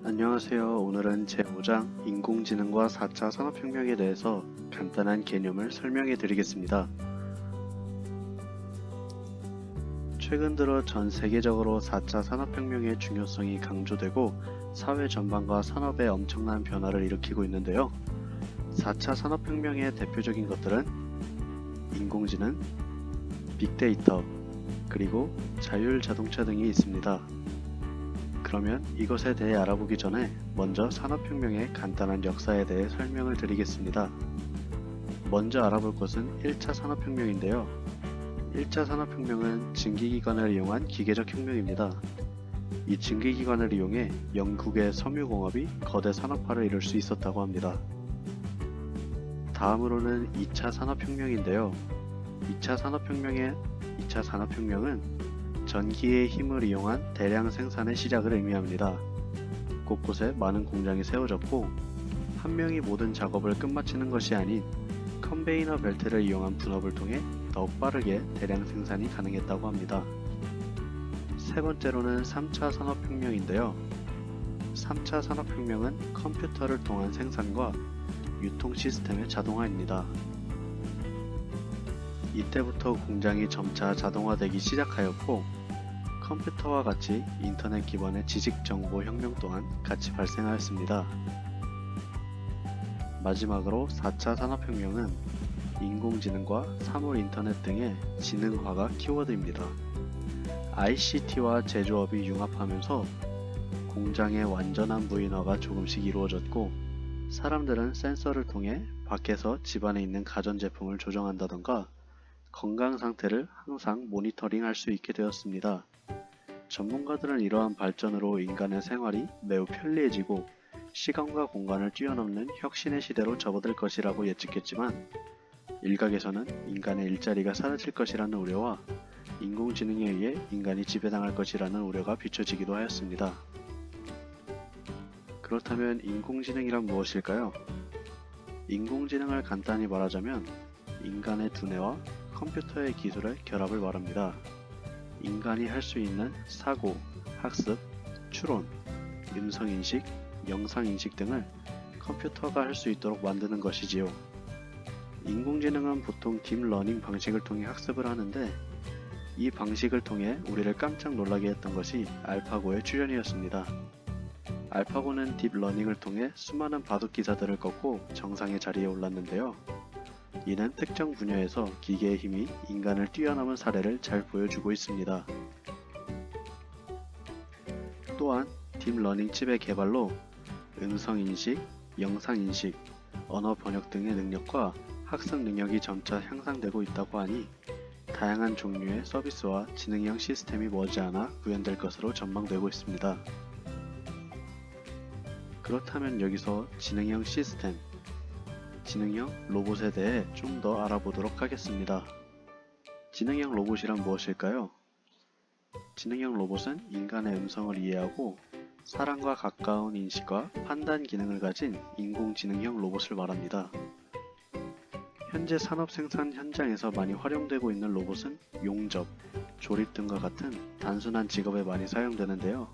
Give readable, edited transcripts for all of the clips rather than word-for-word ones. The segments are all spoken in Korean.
안녕하세요. 오늘은 제5장 인공지능과 4차 산업혁명에 대해서 간단한 개념을 설명해 드리겠습니다. 최근 들어 전 세계적으로 4차 산업혁명의 중요성이 강조되고 사회 전반과 산업에 엄청난 변화를 일으키고 있는데요. 4차 산업혁명의 대표적인 것들은 인공지능, 빅데이터, 그리고 자율자동차 등이 있습니다. 그러면 이것에 대해 알아보기 전에 먼저 산업혁명의 간단한 역사에 대해 설명을 드리겠습니다. 먼저 알아볼 것은 1차 산업혁명인데요. 1차 산업혁명은 증기기관을 이용한 기계적 혁명입니다. 이 증기기관을 이용해 영국의 섬유공업이 거대 산업화를 이룰 수 있었다고 합니다. 다음으로는 2차 산업혁명인데요. 2차 산업혁명은 전기의 힘을 이용한 대량 생산의 시작을 의미합니다. 곳곳에 많은 공장이 세워졌고 한 명이 모든 작업을 끝마치는 것이 아닌 컨베이너 벨트를 이용한 분업을 통해 더욱 빠르게 대량 생산이 가능했다고 합니다. 세 번째로는 3차 산업혁명인데요. 3차 산업혁명은 컴퓨터를 통한 생산과 유통 시스템의 자동화입니다. 이때부터 공장이 점차 자동화되기 시작하였고 컴퓨터와 같이 인터넷 기반의 지식정보 혁명 또한 같이 발생하였습니다. 마지막으로 4차 산업혁명은 인공지능과 사물인터넷 등의 지능화가 키워드입니다. ICT와 제조업이 융합하면서 공장의 완전한 무인화가 조금씩 이루어졌고 사람들은 센서를 통해 밖에서 집안에 있는 가전제품을 조정한다던가 건강 상태를 항상 모니터링할 수 있게 되었습니다. 전문가들은 이러한 발전으로 인간의 생활이 매우 편리해지고 시간과 공간을 뛰어넘는 혁신의 시대로 접어들 것이라고 예측했지만 일각에서는 인간의 일자리가 사라질 것이라는 우려와 인공지능에 의해 인간이 지배당할 것이라는 우려가 비춰지기도 하였습니다. 그렇다면 인공지능이란 무엇일까요? 인공지능을 간단히 말하자면 인간의 두뇌와 컴퓨터의 기술의 결합을 말합니다. 인간이 할 수 있는 사고, 학습, 추론, 음성인식, 영상인식 등을 컴퓨터가 할 수 있도록 만드는 것이지요. 인공지능은 보통 딥러닝 방식을 통해 학습을 하는데 이 방식을 통해 우리를 깜짝 놀라게 했던 것이 알파고의 출현이었습니다. 알파고는 딥러닝을 통해 수많은 바둑기사들을 꺾고 정상의 자리에 올랐는데요. 이는 특정 분야에서 기계의 힘이 인간을 뛰어넘은 사례를 잘 보여주고 있습니다. 또한 딥러닝 칩의 개발로 음성인식, 영상인식, 언어 번역 등의 능력과 학습 능력이 점차 향상되고 있다고 하니 다양한 종류의 서비스와 지능형 시스템이 머지않아 구현될 것으로 전망되고 있습니다. 그렇다면 여기서 지능형 시스템, 지능형 로봇에 대해 좀 더 알아보도록 하겠습니다. 지능형 로봇이란 무엇일까요? 지능형 로봇은 인간의 음성을 이해하고 사람과 가까운 인식과 판단 기능을 가진 인공지능형 로봇을 말합니다. 현재 산업 생산 현장에서 많이 활용되고 있는 로봇은 용접, 조립 등과 같은 단순한 직업에 많이 사용되는데요.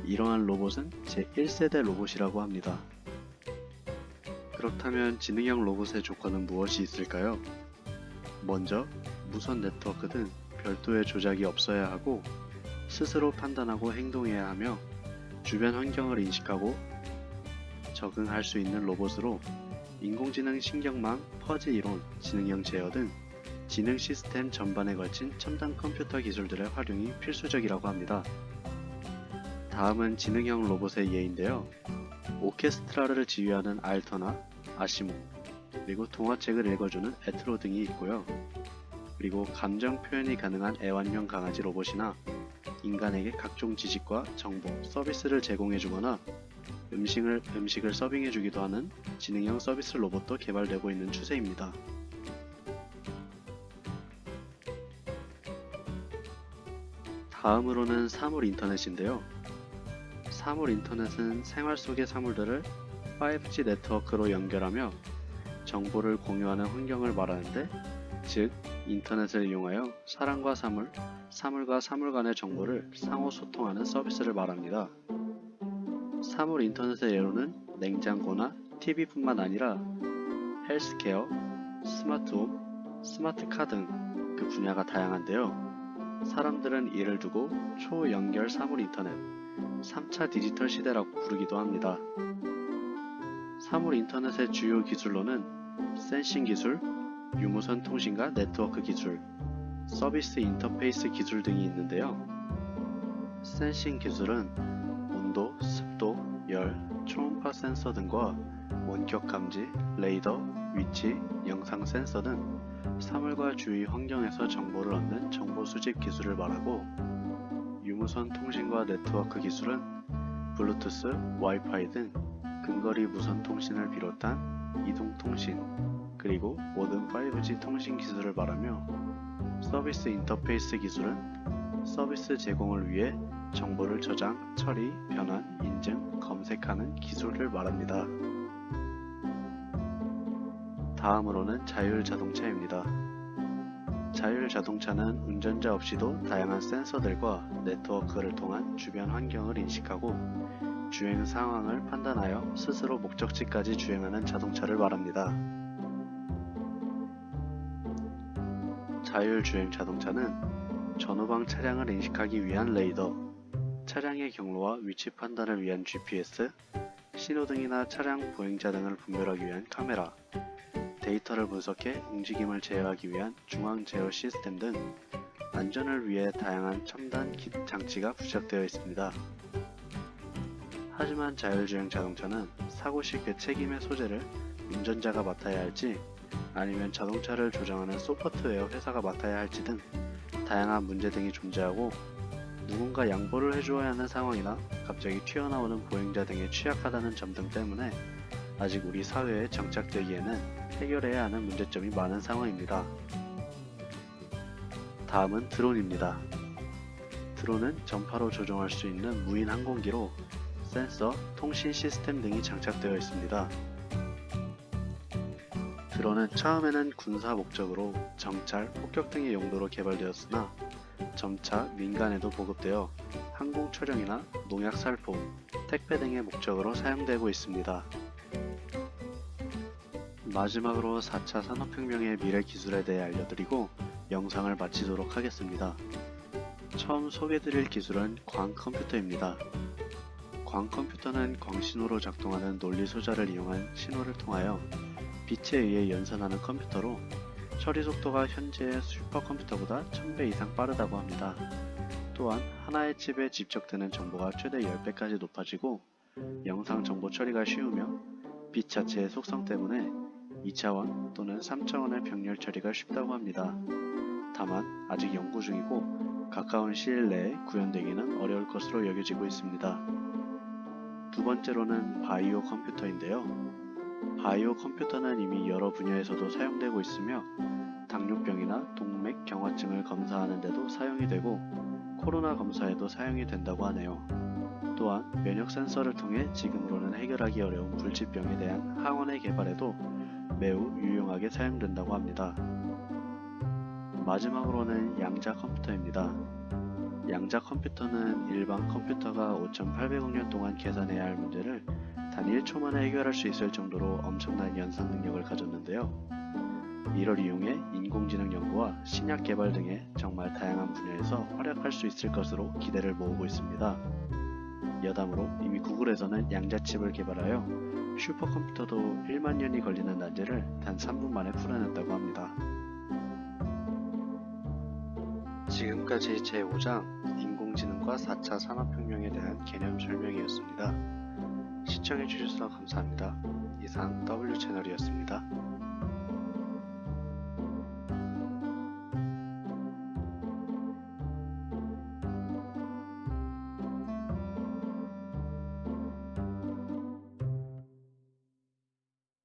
이러한 로봇은 제1세대 로봇이라고 합니다. 그렇다면 지능형 로봇의 조건은 무엇이 있을까요? 먼저 무선 네트워크 등 별도의 조작이 없어야 하고 스스로 판단하고 행동해야 하며 주변 환경을 인식하고 적응할 수 있는 로봇으로 인공지능 신경망, 퍼지 이론, 지능형 제어 등 지능 시스템 전반에 걸친 첨단 컴퓨터 기술들의 활용이 필수적이라고 합니다. 다음은 지능형 로봇의 예인데요. 오케스트라를 지휘하는 알터나 아시모, 그리고 동화책을 읽어주는 에트로 등이 있고요. 그리고 감정 표현이 가능한 애완용 강아지 로봇이나 인간에게 각종 지식과 정보, 서비스를 제공해주거나 음식을 서빙해주기도 하는 지능형 서비스 로봇도 개발되고 있는 추세입니다. 다음으로는 사물 인터넷인데요. 사물 인터넷은 생활 속의 사물들을 5G 네트워크로 연결하며 정보를 공유하는 환경을 말하는데, 즉 인터넷을 이용하여 사람과 사물과 사물 간의 정보를 상호 소통하는 서비스를 말합니다. 사물 인터넷의 예로는 냉장고나 TV뿐만 아니라 헬스케어, 스마트홈, 스마트카 등 그 분야가 다양한데요. 사람들은 이를 두고 초연결 사물 인터넷, 3차 디지털 시대라고 부르기도 합니다. 사물 인터넷의 주요 기술로는 센싱 기술, 유무선 통신과 네트워크 기술, 서비스 인터페이스 기술 등이 있는데요. 센싱 기술은 온도, 습도, 열, 초음파 센서 등과 원격 감지, 레이더, 위치, 영상 센서 등 사물과 주위 환경에서 정보를 얻는 정보 수집 기술을 말하고, 유무선 통신과 네트워크 기술은 블루투스, 와이파이 등 근거리 무선 통신을 비롯한 이동 통신, 그리고 모든 5G 통신 기술을 말하며, 서비스 인터페이스 기술은 서비스 제공을 위해 정보를 저장, 처리, 변환, 인증, 검색하는 기술을 말합니다. 다음으로는 자율자동차입니다. 자율자동차는 운전자 없이도 다양한 센서들과 네트워크를 통한 주변 환경을 인식하고 주행 상황을 판단하여 스스로 목적지까지 주행하는 자동차를 말합니다. 자율주행 자동차는 전후방 차량을 인식하기 위한 레이더, 차량의 경로와 위치 판단을 위한 GPS, 신호등이나 차량 보행자 등을 분별하기 위한 카메라, 데이터를 분석해 움직임을 제어하기 위한 중앙 제어 시스템 등 안전을 위해 다양한 첨단 장치가 부착되어 있습니다. 하지만 자율주행 자동차는 사고 시 그 책임의 소재를 운전자가 맡아야 할지 아니면 자동차를 조정하는 소프트웨어 회사가 맡아야 할지 등 다양한 문제 등이 존재하고, 누군가 양보를 해주어야 하는 상황이나 갑자기 튀어나오는 보행자 등에 취약하다는 점 등 때문에 아직 우리 사회에 정착되기에는 해결해야 하는 문제점이 많은 상황입니다. 다음은 드론입니다. 드론은 전파로 조종할 수 있는 무인 항공기로 센서, 통신 시스템 등이 장착되어 있습니다. 드론은 처음에는 군사 목적으로 정찰, 폭격 등의 용도로 개발되었으나 점차 민간에도 보급되어 항공 촬영이나 농약 살포, 택배 등의 목적으로 사용되고 있습니다. 마지막으로 4차 산업혁명의 미래 기술에 대해 알려드리고 영상을 마치도록 하겠습니다. 처음 소개드릴 기술은 광컴퓨터입니다. 광컴퓨터는 광신호로 작동하는 논리 소자를 이용한 신호를 통하여 빛에 의해 연산하는 컴퓨터로 처리 속도가 현재의 슈퍼컴퓨터보다 1000배 이상 빠르다고 합니다. 또한 하나의 칩에 집적되는 정보가 최대 10배까지 높아지고 영상 정보 처리가 쉬우며 빛 자체의 속성 때문에 2차원 또는 3차원의 병렬 처리가 쉽다고 합니다. 다만 아직 연구 중이고 가까운 시일 내에 구현되기는 어려울 것으로 여겨지고 있습니다. 두 번째로는 바이오 컴퓨터인데요. 바이오 컴퓨터는 이미 여러 분야에서도 사용되고 있으며 당뇨병이나 동맥 경화증을 검사하는 데도 사용이 되고 코로나 검사에도 사용이 된다고 하네요. 또한 면역 센서를 통해 지금으로는 해결하기 어려운 불치병에 대한 항원의 개발에도 매우 유용하게 사용된다고 합니다. 마지막으로는 양자 컴퓨터입니다. 양자 컴퓨터는 일반 컴퓨터가 5800억 년 동안 계산해야 할 문제를 단 1초 만에 해결할 수 있을 정도로 엄청난 연산 능력을 가졌는데요. 이를 이용해 인공지능 연구와 신약 개발 등의 정말 다양한 분야에서 활약할 수 있을 것으로 기대를 모으고 있습니다. 여담으로 이미 구글에서는 양자칩을 개발하여 슈퍼컴퓨터도 1만 년이 걸리는 난제를 단 3분 만에 풀어냈다고 합니다. 지금까지 제5장 인공지능과 4차 산업혁명에 대한 개념 설명이었습니다. 시청해주셔서 감사합니다. 이상 W채널이었습니다.